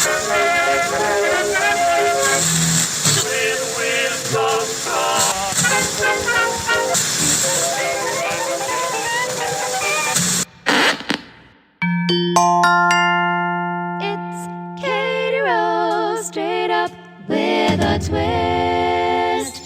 It's Katie Rose, straight up with a twist.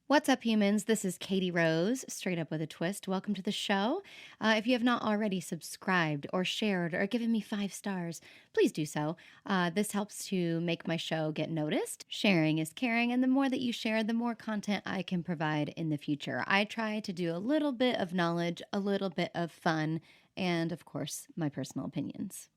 What's up, humans? This is Katie Rose, straight up with a twist. Welcome to the show. If you have not already subscribed or shared or given me 5 stars, please do so. This helps to make my show get noticed. Sharing is caring, and the more that you share, the more content I can provide in the future. I try to do a little bit of knowledge, a little bit of fun, and of course, my personal opinions.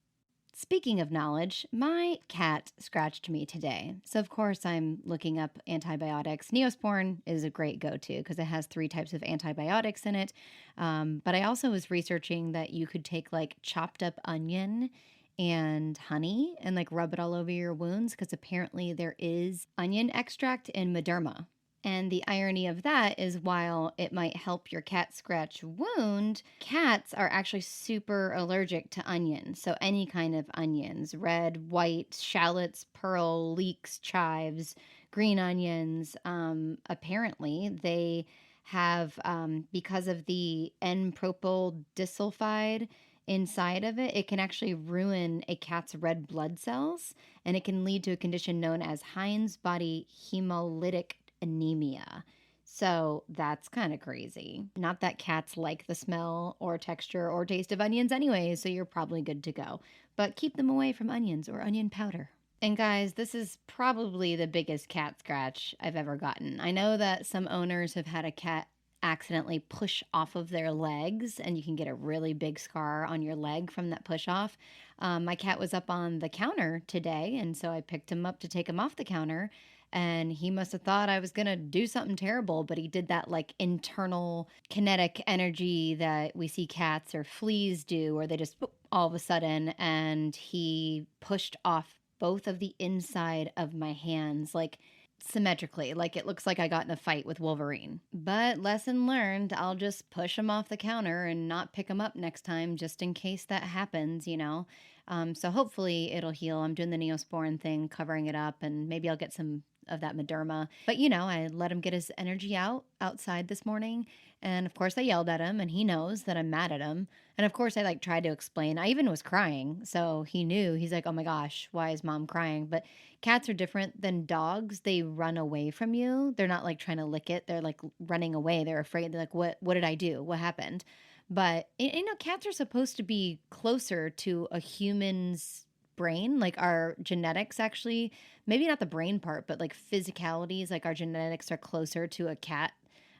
Speaking of knowledge, my cat scratched me today. So, of course, I'm looking up antibiotics. Neosporin is a great go-to because it has 3 types of antibiotics in it. But I also was researching that you could take like chopped up onion and honey and like rub it all over your wounds because apparently there is onion extract in Mederma. And the irony of that is while it might help your cat scratch wound, cats are actually super allergic to onions. So any kind of onions, red, white, shallots, pearl, leeks, chives, green onions, apparently they have, because of the N-propyl disulfide inside of it, it can actually ruin a cat's red blood cells, and it can lead to a condition known as Heinz body hemolytic anemia. So that's kind of crazy. Not that cats like the smell or texture or taste of onions anyway, so you're probably good to go. But keep them away from onions or onion powder. And guys, this is probably the biggest cat scratch I've ever gotten. I know that some owners have had a cat accidentally push off of their legs, and you can get a really big scar on your leg from that push off. My cat was up on the counter today, and so I picked him up to take him off the counter. And he must have thought I was going to do something terrible, but he did that like internal kinetic energy that we see cats or fleas do, or they just boop, all of a sudden, and he pushed off both of the inside of my hands, like symmetrically, like it looks like I got in a fight with Wolverine. But lesson learned, I'll just push him off the counter and not pick him up next time just in case that happens, you know. So hopefully it'll heal. I'm doing the Neosporin thing, covering it up, and maybe I'll get some of that Mederma. But you know, I let him get his energy out outside this morning, and of course I yelled at him, and he knows that I'm mad at him. And of course I like tried to explain. I even was crying, so he knew. He's like, "Oh my gosh, why is mom crying?" But cats are different than dogs. They run away from you. They're not like trying to lick it. They're like running away. They're afraid. They're like, "What did I do? What happened?" But you know, cats are supposed to be closer to a human's brain, like our genetics actually, maybe not the brain part, but like physicalities, like our genetics are closer to a cat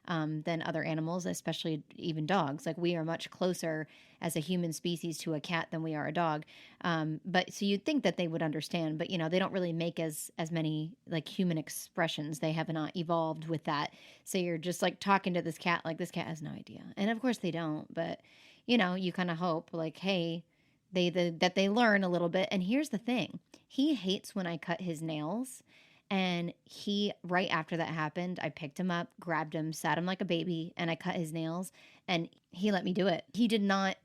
than other animals, especially even dogs. Like we are much closer as a human species to a cat than we are a dog. But so you'd think that they would understand, but you know, they don't really make as many like human expressions. They have not evolved with that. So you're just like talking to this cat, like this cat has no idea. And of course they don't, but you know, you kind of hope like, hey, that they learn a little bit. And here's the thing. He hates when I cut his nails. And he, right after that happened, I picked him up, grabbed him, sat him like a baby, and I cut his nails, and he let me do it. He did not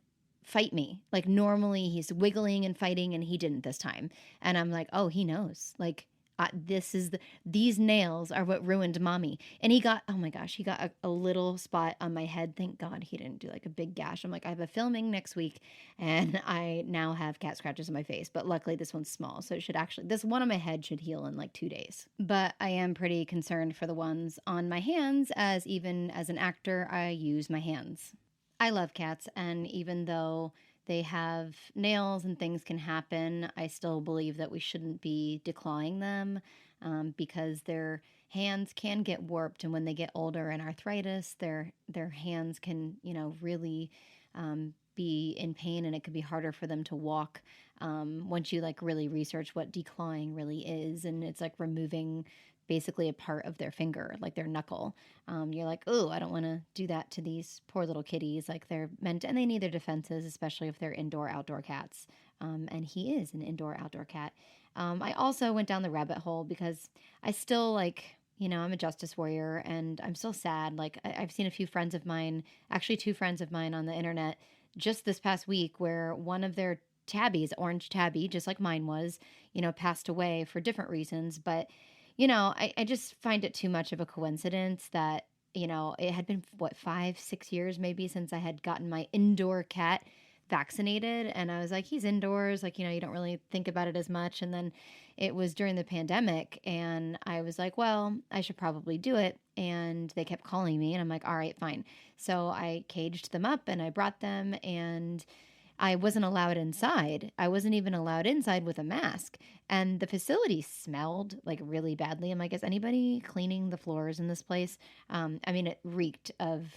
fight me. Like normally he's wiggling and fighting, and he didn't this time. And I'm like, oh, he knows. Like these nails are what ruined mommy. And he got, oh my gosh, he got a little spot on my head. Thank God he didn't do like a big gash. I'm like, I have a filming next week, and I now have cat scratches on my face. But luckily this one's small, so it should actually, this one on my head should heal in like 2 days. But I am pretty concerned for the ones on my hands, as even as an actor, I use my hands. I love cats, and even though they have nails and things can happen, I still believe that we shouldn't be declawing them because their hands can get warped, and when they get older and arthritis, their hands can, you know, really be in pain, and it could be harder for them to walk once you like really research what declawing really is. And it's like removing basically a part of their finger, like their knuckle. You're like, oh, I don't want to do that to these poor little kitties. Like they're meant, and they need their defenses, especially if they're indoor-outdoor cats. And he is an indoor-outdoor cat. I also went down the rabbit hole because I still like, you know, I'm a justice warrior, and I'm still sad. Like I've seen a few friends of mine, actually 2 friends of mine on the internet just this past week, where one of their tabbies, orange tabby, just like mine was, passed away for different reasons. But, I just find it too much of a coincidence that, it had been, what, 5, 6 years maybe since I had gotten my indoor cat vaccinated. And I was like, he's indoors. Like, you don't really think about it as much. And then it was during the pandemic. And I was like, well, I should probably do it. And they kept calling me. And I'm like, all right, fine. So I caged them up and I brought them. And I wasn't allowed inside. I wasn't even allowed inside with a mask. And the facility smelled like really badly. I'm like, is anybody cleaning the floors in this place? I mean, it reeked of,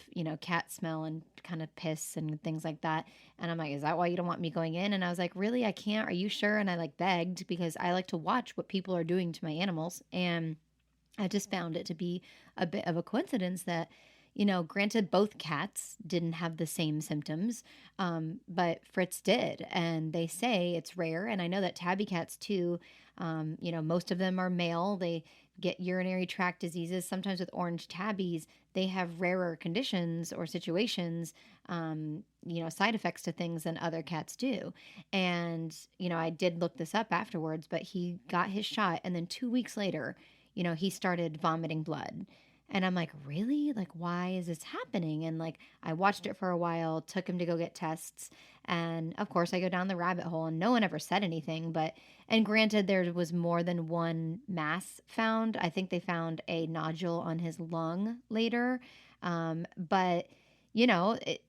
cat smell and kind of piss and things like that. And I'm like, is that why you don't want me going in? And I was like, really? I can't. Are you sure? And I like begged because I like to watch what people are doing to my animals. And I just found it to be a bit of a coincidence that, granted, both cats didn't have the same symptoms, but Fritz did. And they say it's rare. And I know that tabby cats, too, most of them are male. They get urinary tract diseases. Sometimes with orange tabbies, they have rarer conditions or situations, side effects to things than other cats do. And, I did look this up afterwards, but he got his shot. And then 2 weeks later, he started vomiting blood. And I'm like, really? Like, why is this happening? And like, I watched it for a while, took him to go get tests. And of course, I go down the rabbit hole and no one ever said anything. And granted, there was more than one mass found. I think they found a nodule on his lung later. But,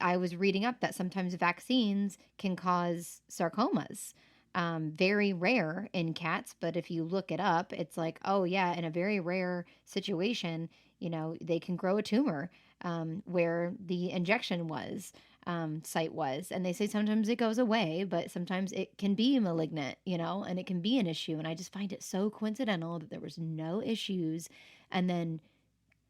I was reading up that sometimes vaccines can cause sarcomas. Very rare in cats, but if you look it up, it's like, oh, yeah, in a very rare situation, they can grow a tumor where the injection site was. And they say sometimes it goes away, but sometimes it can be malignant, and it can be an issue. And I just find it so coincidental that there was no issues. And then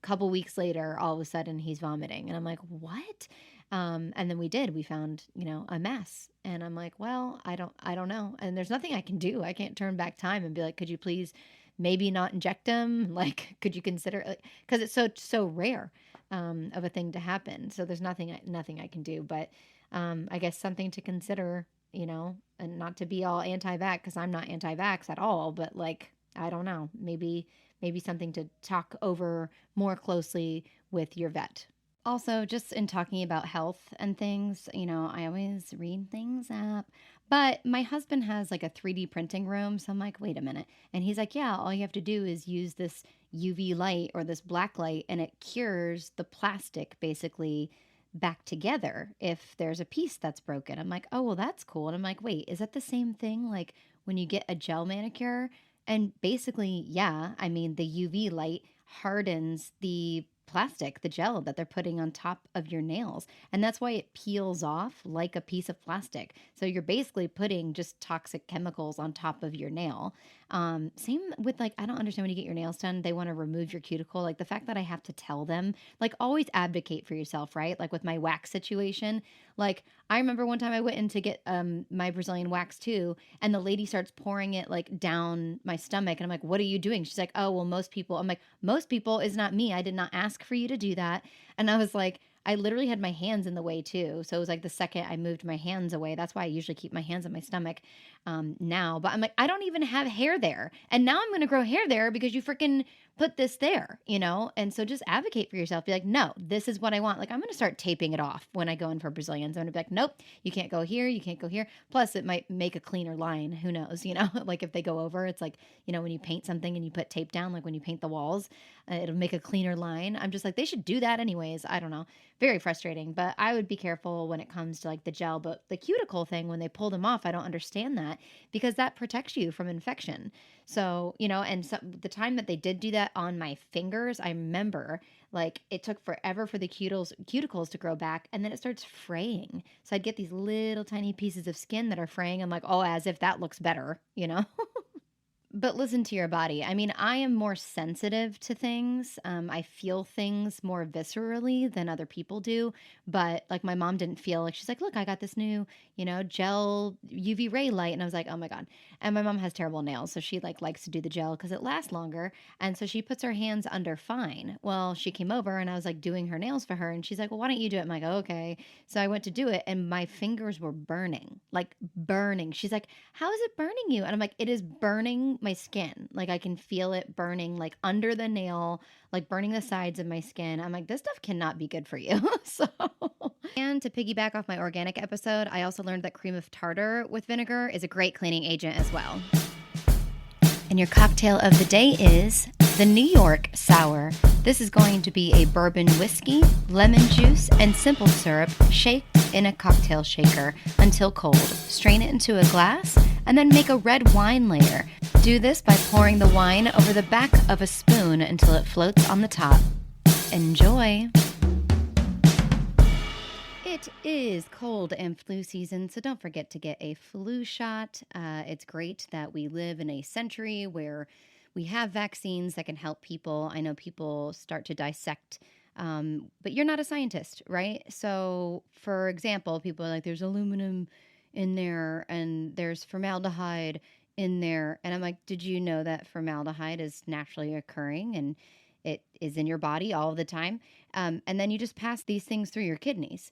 a couple weeks later, all of a sudden he's vomiting. And I'm like, what? And then we found, a mass. And I'm like, well, I don't know. And there's nothing I can do. I can't turn back time and be like, could you please maybe not inject him? Like, could you consider, like, cause it's so rare, of a thing to happen. So there's nothing I can do, but, I guess something to consider, and not to be all anti-vax, cause I'm not anti-vax at all, but like, I don't know, maybe something to talk over more closely with your vet. Also, just in talking about health and things, I always read things up. But my husband has like a 3D printing room. So I'm like, wait a minute. And he's like, yeah, all you have to do is use this UV light or this black light, and it cures the plastic basically back together if there's a piece that's broken. I'm like, oh, well, that's cool. And I'm like, wait, is that the same thing like when you get a gel manicure? And basically, yeah, I mean, the UV light hardens the plastic, the gel that they're putting on top of your nails. And that's why it peels off like a piece of plastic. So you're basically putting just toxic chemicals on top of your nail. Same with like, I don't understand when you get your nails done, they want to remove your cuticle. Like the fact that I have to tell them, like always advocate for yourself, right? Like with my wax situation, like I remember one time I went in to get my Brazilian wax too, and the lady starts pouring it like down my stomach. And I'm like, what are you doing? She's like, oh, well, most people. I'm like, most people is not me. I did not ask for you to do that. And I was like, I literally had my hands in the way too. So it was like the second I moved my hands away. That's why I usually keep my hands on my stomach now. But I'm like, I don't even have hair there. And now I'm going to grow hair there because you freaking put this there, And so just advocate for yourself. Be like, no, this is what I want. Like, I'm going to start taping it off when I go in for Brazilians. I'm going to be like, nope, you can't go here. You can't go here. Plus, it might make a cleaner line. Who knows, Like if they go over, it's like, when you paint something and you put tape down, like when you paint the walls, it'll make a cleaner line. I'm just like, they should do that anyways. I don't know. Very frustrating, but I would be careful when it comes to like the gel. But the cuticle thing, when they pull them off, I don't understand that because that protects you from infection. So, and so the time that they did do that on my fingers, I remember like it took forever for the cuticles to grow back, and then it starts fraying. So I'd get these little tiny pieces of skin that are fraying. I'm like, oh, as if that looks better. But listen to your body. I mean, I am more sensitive to things. I feel things more viscerally than other people do. But like my mom didn't feel like she's like, look, I got this new, gel UV ray light, and I was like, oh my god. And my mom has terrible nails, so she like likes to do the gel because it lasts longer. And so she puts her hands under fine. Well, she came over and I was like doing her nails for her, and she's like, well, why don't you do it? I'm like, oh, okay. So I went to do it, and my fingers were burning, like burning. She's like, how is it burning you? And I'm like, it is burning my skin. Like I can feel it burning like under the nail, like burning the sides of my skin. I'm like, this stuff cannot be good for you. So, and to piggyback off my organic episode, I also learned that cream of tartar with vinegar is a great cleaning agent as well. And your cocktail of the day is the New York Sour. This is going to be a bourbon whiskey, lemon juice, and simple syrup shaked in a cocktail shaker until cold. Strain it into a glass and then make a red wine layer. Do this by pouring the wine over the back of a spoon until it floats on the top. Enjoy! It is cold and flu season, so don't forget to get a flu shot. It's great that we live in a century where we have vaccines that can help people. I know people start to dissect, but you're not a scientist, right? So, for example, people are like, there's aluminum in there and there's formaldehyde in there. And I'm like, did you know that formaldehyde is naturally occurring and it is in your body all the time? And then you just pass these things through your kidneys.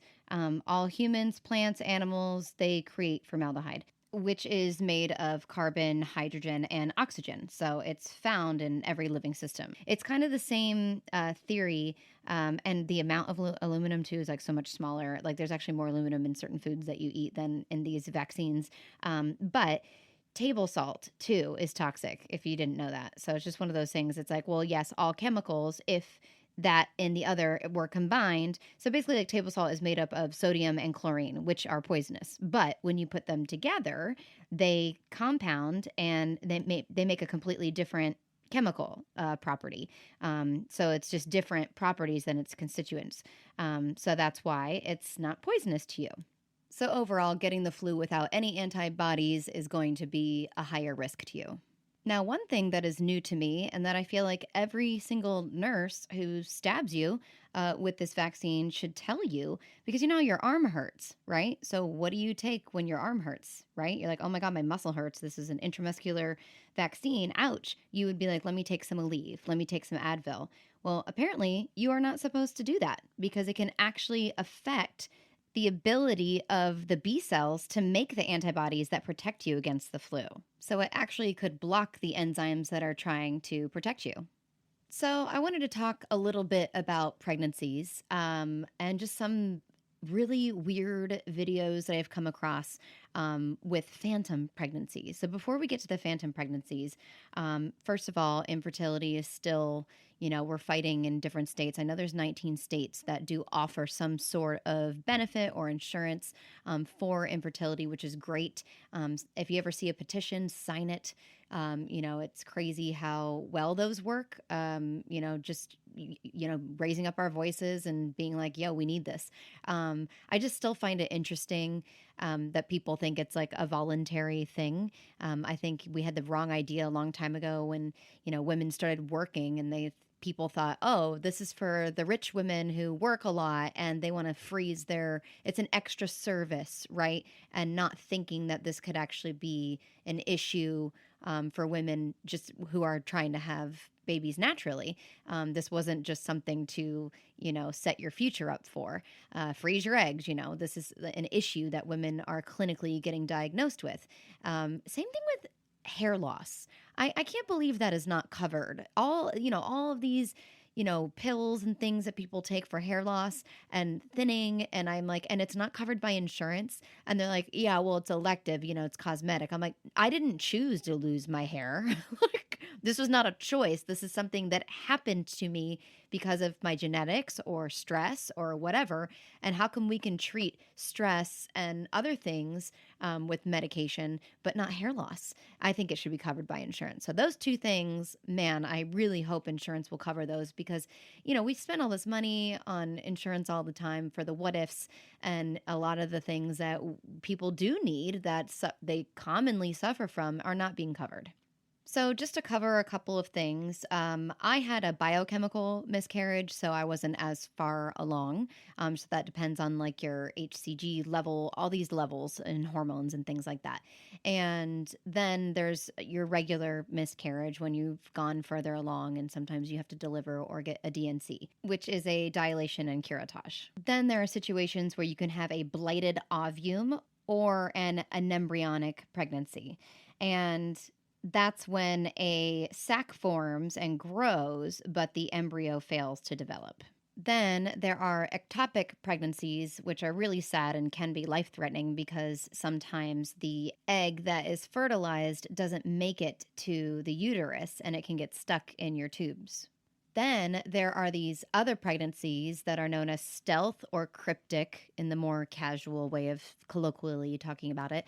All humans, plants, animals, they create formaldehyde, which is made of carbon, hydrogen, and oxygen. So it's found in every living system. It's kind of the same theory, and the amount of aluminum too is like so much smaller. Like there's actually more aluminum in certain foods that you eat than in these vaccines. But table salt too is toxic, if you didn't know that. So it's just one of those things. It's like, well, yes, all chemicals, if that and the other were combined. So basically, like table salt is made up of sodium and chlorine, which are poisonous. But when you put them together, they compound and they make a completely different chemical property. So it's just different properties than its constituents. So that's why it's not poisonous to you. So overall, getting the flu without any antibodies is going to be a higher risk to you. Now, one thing that is new to me, and that I feel like every single nurse who stabs you with this vaccine should tell you, because your arm hurts, right? So, what do you take when your arm hurts, right? You're like, oh my God, my muscle hurts. This is an intramuscular vaccine. Ouch. You would be like, let me take some Aleve, let me take some Advil. Well, apparently, you are not supposed to do that because it can actually affect the ability of the B cells to make the antibodies that protect you against the flu. So it actually could block the enzymes that are trying to protect you. So I wanted to talk a little bit about pregnancies, and just some really weird videos that I've come across with phantom pregnancies. So before we get to the phantom pregnancies, first of all, infertility is still, we're fighting in different states. I know there's 19 states that do offer some sort of benefit or insurance for infertility, which is great. If you ever see a petition, sign it. It's crazy how well those work. Just raising up our voices and being like, yo, we need this. I just still find it interesting that people think it's like a voluntary thing. I think we had the wrong idea a long time ago when, women started working and people thought, oh, this is for the rich women who work a lot and they want to freeze it's an extra service, right? And not thinking that this could actually be an issue for women just who are trying to have babies naturally. This wasn't just something to, set your future up for. Freeze your eggs, this is an issue that women are clinically getting diagnosed with. Same thing with hair loss. I can't believe that is not covered. All of these, pills and things that people take for hair loss and thinning. And I'm like, and it's not covered by insurance. And they're like, yeah, well, it's elective, it's cosmetic. I'm like, I didn't choose to lose my hair. Like, this was not a choice. This is something that happened to me because of my genetics or stress or whatever. And how come we can treat stress and other things with medication, but not hair loss? I think it should be covered by insurance. So those two things, man, I really hope insurance will cover those because, we spend all this money on insurance all the time for the what ifs, and a lot of the things that people do need that they commonly suffer from are not being covered. So, just to cover a couple of things, I had a biochemical miscarriage, so I wasn't as far along. So, that depends on like your HCG level, all these levels and hormones and things like that. And then there's your regular miscarriage when you've gone further along, and sometimes you have to deliver or get a DNC, which is a dilation and curettage. Then there are situations where you can have a blighted ovum or an embryonic pregnancy. And that's when a sac forms and grows, but the embryo fails to develop. Then there are ectopic pregnancies, which are really sad and can be life threatening because sometimes the egg that is fertilized doesn't make it to the uterus and it can get stuck in your tubes. Then there are these other pregnancies that are known as stealth or cryptic in the more casual way of colloquially talking about it.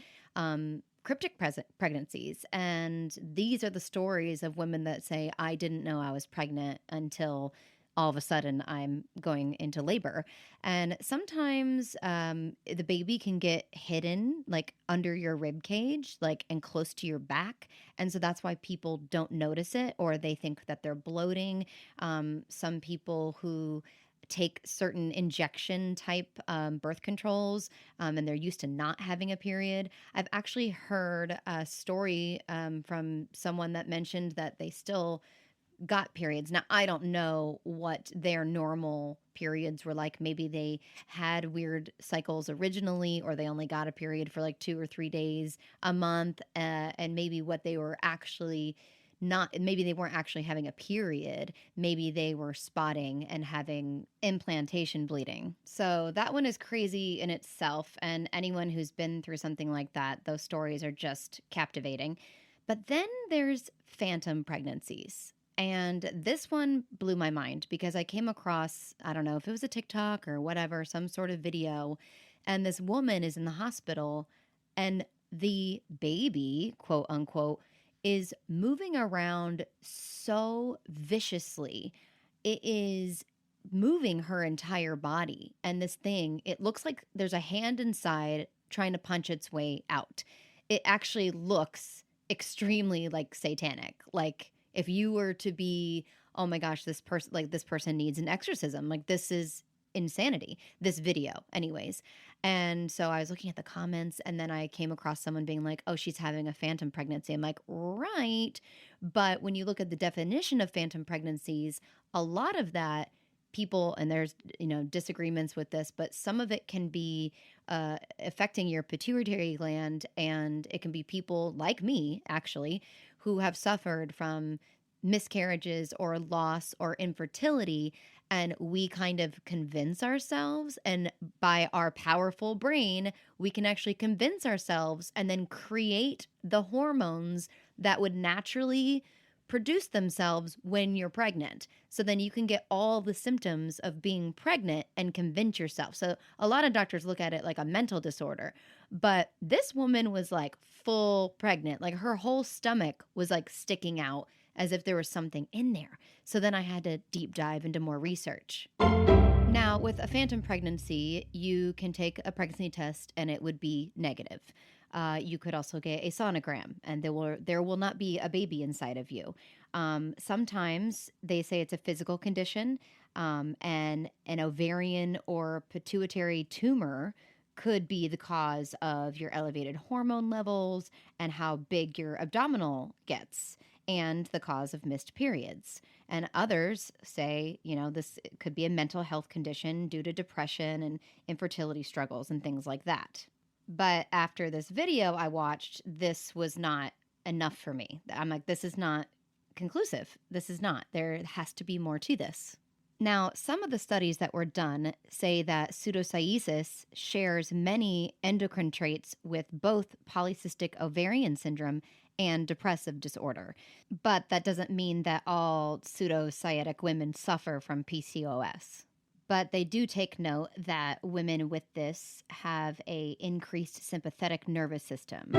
Cryptic pregnancies. And these are the stories of women that say, I didn't know I was pregnant until all of a sudden I'm going into labor. And sometimes the baby can get hidden like under your rib cage, like and close to your back. And so that's why people don't notice it or they think that they're bloating. Some people who take certain injection type birth controls and they're used to not having a period. I've actually heard a story from someone that mentioned that they still got periods. Now, I don't know what their normal periods were like. Maybe they had weird cycles originally, or they only got a period for like 2 or 3 days a month, and maybe what they were actually not, maybe they weren't actually having a period. Maybe they were spotting and having implantation bleeding. So that one is crazy in itself. And anyone who's been through something like that, those stories are just captivating. But then there's phantom pregnancies. And this one blew my mind because I came across, I don't know if it was a TikTok or whatever, some sort of video. And this woman is in the hospital and the baby, quote unquote, is moving around so viciously. It is moving her entire body. And this thing, it looks like there's a hand inside trying to punch its way out. It actually looks extremely like satanic. Like if you were to be, oh my gosh, this person needs an exorcism. Like this is insanity. This video, anyways. And so I was looking at the comments and then I came across someone being like, oh, she's having a phantom pregnancy. I'm like, right. But when you look at the definition of phantom pregnancies, a lot of that people, and there's, disagreements with this, but some of it can be affecting your pituitary gland. And it can be people like me, actually, who have suffered from miscarriages or loss or infertility. And we kind of convince ourselves, and by our powerful brain, we can actually convince ourselves and then create the hormones that would naturally produce themselves when you're pregnant. So then you can get all the symptoms of being pregnant and convince yourself. So a lot of doctors look at it like a mental disorder. But this woman was like full pregnant, like her whole stomach was like sticking out as if there was something in there. So then I had to deep dive into more research. Now, with a phantom pregnancy, you can take a pregnancy test and it would be negative. You could also get a sonogram, and there will not be a baby inside of you. Sometimes they say it's a physical condition, and an ovarian or pituitary tumor could be the cause of your elevated hormone levels and how big your abdominal gets, and the cause of missed periods. And others say, this could be a mental health condition due to depression and infertility struggles and things like that. But after this video I watched, this was not enough for me. I'm like, this is not conclusive. This is not. There has to be more to this. Now, some of the studies that were done say that pseudocyesis shares many endocrine traits with both polycystic ovarian syndrome and depressive disorder. But that doesn't mean that all pseudocyetic women suffer from PCOS. But they do take note that women with this have a increased sympathetic nervous system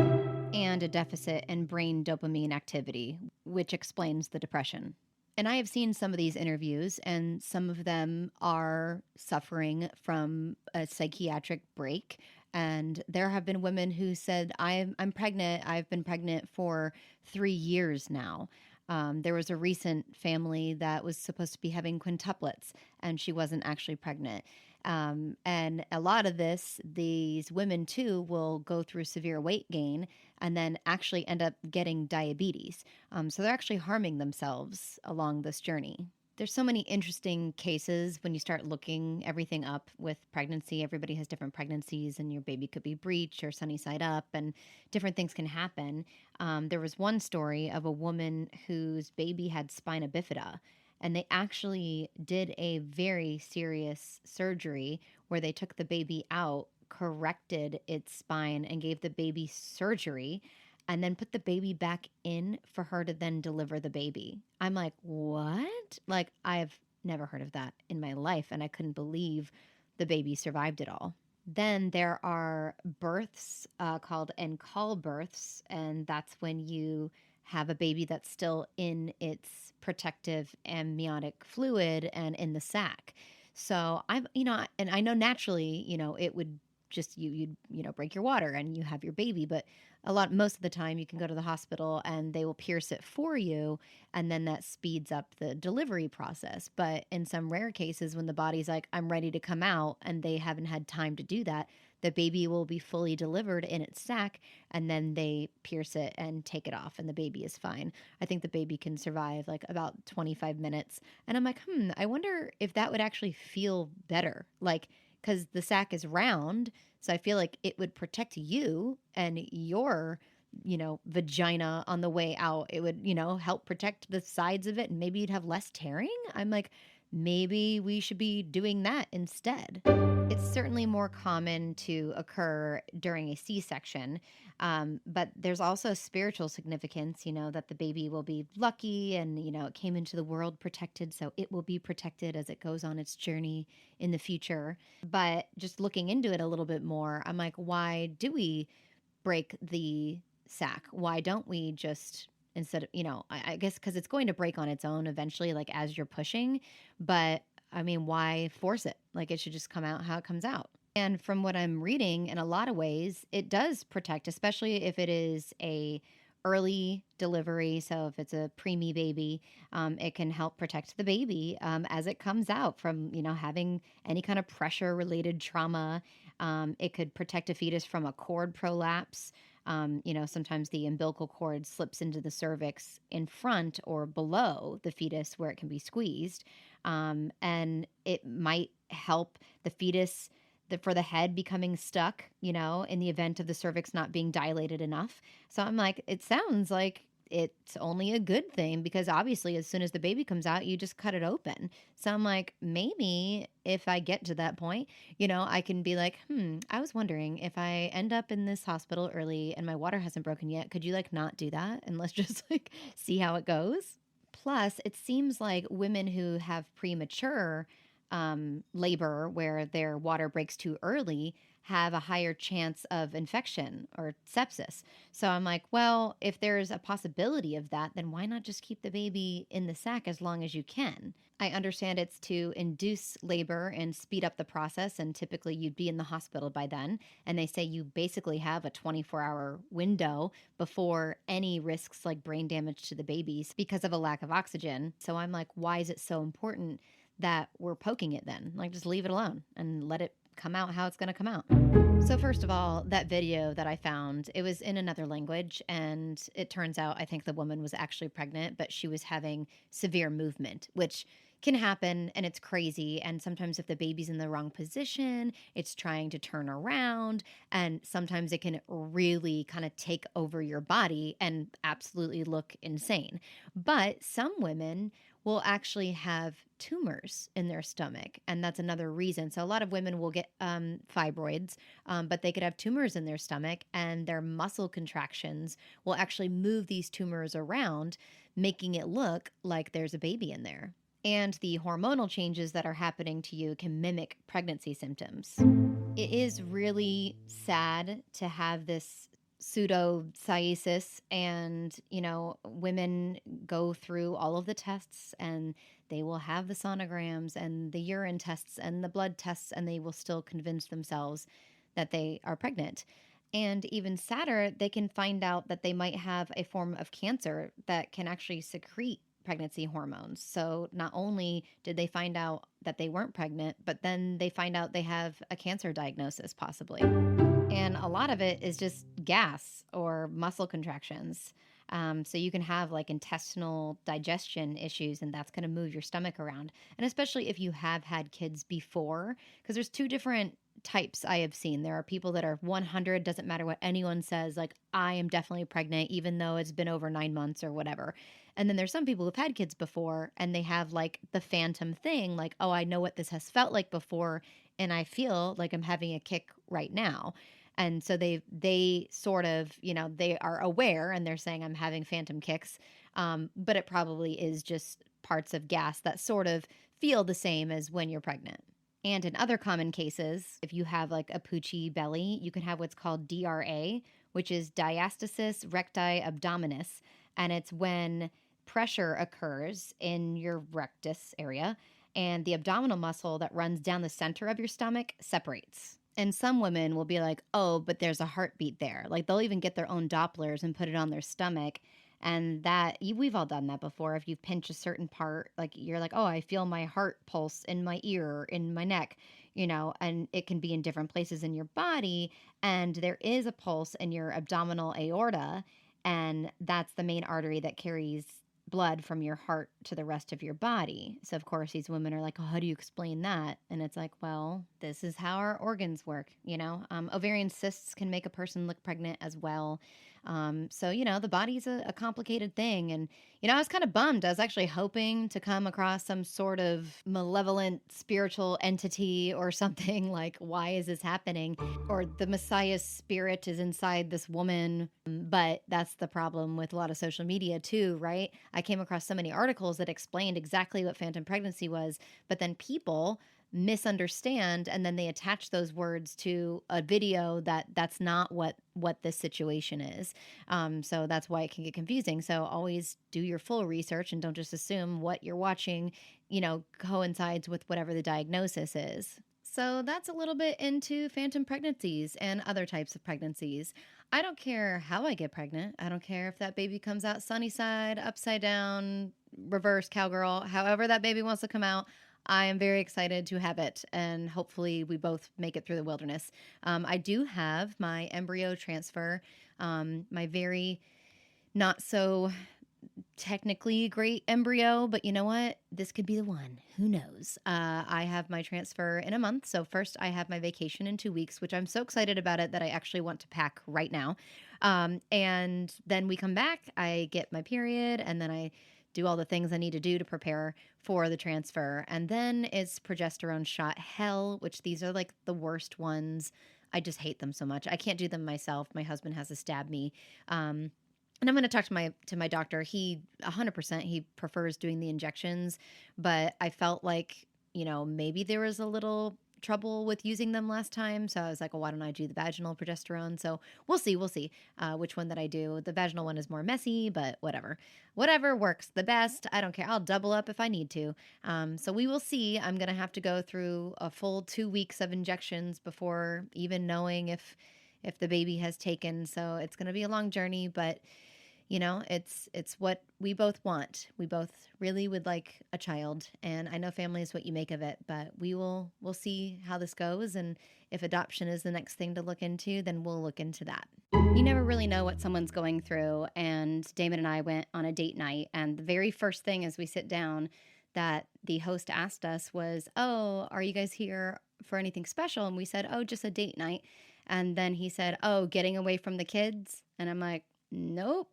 and a deficit in brain dopamine activity, which explains the depression. And I have seen some of these interviews, and some of them are suffering from a psychiatric break. And there have been women who said, I'm pregnant. I've been pregnant for 3 years now. There was a recent family that was supposed to be having quintuplets, and she wasn't actually pregnant. And a lot of these women too will go through severe weight gain and then actually end up getting diabetes. So they're actually harming themselves along this journey. There's so many interesting cases when you start looking everything up with pregnancy. Everybody has different pregnancies, and your baby could be breech or sunny side up, and different things can happen. There was one story of a woman whose baby had spina bifida, and they actually did a very serious surgery where they took the baby out, corrected its spine, and gave the baby surgery, and then put the baby back in for her to then deliver the baby. I'm like, what? Like, I've never heard of that in my life, and I couldn't believe the baby survived it all. Then there are births called en-caul births, and that's when you have a baby that's still in its protective amniotic fluid and in the sac. So I'm, and I know naturally, it would just you'd break your water and you have your baby, but most of the time you can go to the hospital and they will pierce it for you, and then that speeds up the delivery process. But in some rare cases, when the body's like, I'm ready to come out, and they haven't had time to do that, the baby will be fully delivered in its sac, and then they pierce it and take it off, and the baby is fine. I think the baby can survive like about 25 minutes. And I'm like, I wonder if that would actually feel better. Like, because the sac is round, so I feel like it would protect you and your, vagina on the way out. It would, help protect the sides of it, and maybe you'd have less tearing. I'm like, maybe we should be doing that instead. It's certainly more common to occur during a C-section, but there's also spiritual significance, that the baby will be lucky and, it came into the world protected, so it will be protected as it goes on its journey in the future. But just looking into it a little bit more, I'm like, why do we break the sack? Why don't we just instead of, I guess because it's going to break on its own eventually, like as you're pushing. But I mean, why force it? Like it should just come out how it comes out. And from what I'm reading, in a lot of ways, it does protect, especially if it is a early delivery. So if it's a preemie baby, it can help protect the baby as it comes out from, having any kind of pressure related trauma. It could protect a fetus from a cord prolapse. Sometimes the umbilical cord slips into the cervix in front or below the fetus where it can be squeezed. And it might help the fetus for the head becoming stuck, in the event of the cervix not being dilated enough. So I'm like, it sounds like it's only a good thing, because obviously as soon as the baby comes out, you just cut it open. So I'm like, maybe if I get to that point, I can be like, I was wondering if I end up in this hospital early and my water hasn't broken yet, could you like not do that? And let's just like see how it goes. Plus, it seems like women who have premature labor where their water breaks too early have a higher chance of infection or sepsis. So I'm like, well, if there's a possibility of that, then why not just keep the baby in the sac as long as you can? I understand it's to induce labor and speed up the process, and typically you'd be in the hospital by then. And they say you basically have a 24-hour window before any risks like brain damage to the babies because of a lack of oxygen. So I'm like, why is it so important that we're poking it then? Like, just leave it alone and let it come out how it's going to come out. So first of all, that video that I found, it was in another language, and it turns out I think the woman was actually pregnant, but she was having severe movement, which can happen, and it's crazy. And sometimes if the baby's in the wrong position, it's trying to turn around, and sometimes it can really kind of take over your body and absolutely look insane. But some women will actually have tumors in their stomach, and that's another reason. So a lot of women will get fibroids, but they could have tumors in their stomach, and their muscle contractions will actually move these tumors around, making it look like there's a baby in there. And the hormonal changes that are happening to you can mimic pregnancy symptoms. It is really sad to have this pseudocyesis, and women go through all of the tests, and they will have the sonograms and the urine tests and the blood tests, and they will still convince themselves that they are pregnant. And even sadder, they can find out that they might have a form of cancer that can actually secrete pregnancy hormones. So not only did they find out that they weren't pregnant, but then they find out they have a cancer diagnosis possibly. And a lot of it is just gas or muscle contractions. So you can have like intestinal digestion issues, and that's going to move your stomach around. And especially if you have had kids before, because there's two different types I have seen. There are people that are 100, doesn't matter what anyone says, like, I am definitely pregnant, even though it's been over 9 months or whatever. And then there's some people who've had kids before and they have like the phantom thing, like, oh, I know what this has felt like before, and I feel like I'm having a kick right now. And so they sort of, they are aware and they're saying I'm having phantom kicks, but it probably is just parts of gas that sort of feel the same as when you're pregnant. And in other common cases, if you have like a poochy belly, you can have what's called DRA, which is diastasis recti abdominis. And it's when pressure occurs in your rectus area and the abdominal muscle that runs down the center of your stomach separates. And some women will be like, oh, but there's a heartbeat there. Like they'll even get their own Dopplers and put it on their stomach. And we've all done that before. If you pinch a certain part, like you're like, oh, I feel my heart pulse in my ear, in my neck, and it can be in different places in your body. And there is a pulse in your abdominal aorta. And that's the main artery that carries blood from your heart to the rest of your body. So, of course, these women are like, oh, how do you explain that? And it's like, well, this is how our organs work. Ovarian cysts can make a person look pregnant as well. So, the body's a complicated thing. And, I was kind of bummed. I was actually hoping to come across some sort of malevolent spiritual entity or something like, why is this happening? Or the Messiah's spirit is inside this woman. But that's the problem with a lot of social media too, right? I came across so many articles that explained exactly what phantom pregnancy was, but then people misunderstand and then they attach those words to a video that's not what this situation is. So that's why it can get confusing. So always do your full research and don't just assume what you're watching coincides with whatever the diagnosis is. So that's a little bit into phantom pregnancies and other types of pregnancies. I don't care how I get pregnant. I don't care if that baby comes out sunny side, upside down, reverse cowgirl, however that baby wants to come out. I am very excited to have it, and hopefully we both make it through the wilderness. I do have my embryo transfer, my very not so technically great embryo, but you know what? This could be the one. Who knows? I have my transfer in a month. So first I have my vacation in 2 weeks, which I'm so excited about it that I actually want to pack right now. And then we come back, I get my period, and then I do all the things I need to do to prepare for the transfer. And then it's progesterone shot hell, which these are like the worst ones. I just hate them so much. I can't do them myself. My husband has to stab me. And I'm going to talk to my doctor. He 100% he prefers doing the injections, but I felt like, maybe there was a little trouble with using them last time. So I was like, well, why don't I do the vaginal progesterone? So we'll see which one that I do. The vaginal one is more messy, but whatever works the best. I don't care. I'll double up if I need to. So we will see. I'm going to have to go through a full 2 weeks of injections before even knowing if the baby has taken. So it's going to be a long journey, but it's what we both want. We both really would like a child, and I know family is what you make of it, but we'll see how this goes. And if adoption is the next thing to look into, then we'll look into that. You never really know what someone's going through. And Damon and I went on a date night, and the very first thing as we sit down that the host asked us was, oh, are you guys here for anything special? And we said, oh, just a date night. And then he said, oh, getting away from the kids. And I'm like, nope.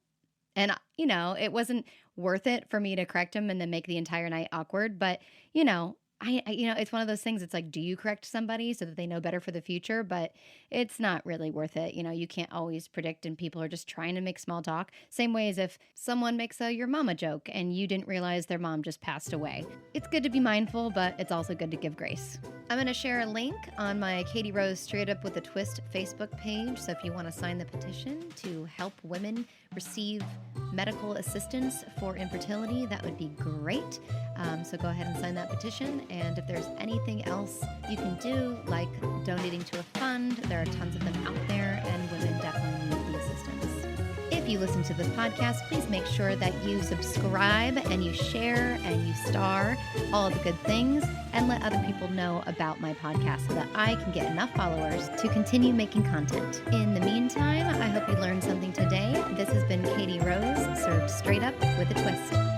And, it wasn't worth it for me to correct him and then make the entire night awkward. But, it's one of those things. It's like, do you correct somebody so that they know better for the future? But it's not really worth it. You can't always predict, and people are just trying to make small talk. Same way as if someone makes a your mama joke and you didn't realize their mom just passed away. It's good to be mindful, but it's also good to give grace. I'm going to share a link on my Katie Rose Straight Up with a Twist Facebook page. So if you want to sign the petition to help help women receive medical assistance for infertility, that would be great. So go ahead and sign that petition. And if there's anything else you can do, like donating to a fund, there are tons of them out there, and women definitely need the assistance. If you listen to this podcast, please make sure that you subscribe and you share and you star all the good things, and let other people know about my podcast so that I can get enough followers to continue making content. In the meantime, I hope you learned something today. This has been Katie Rose, served straight up with a twist.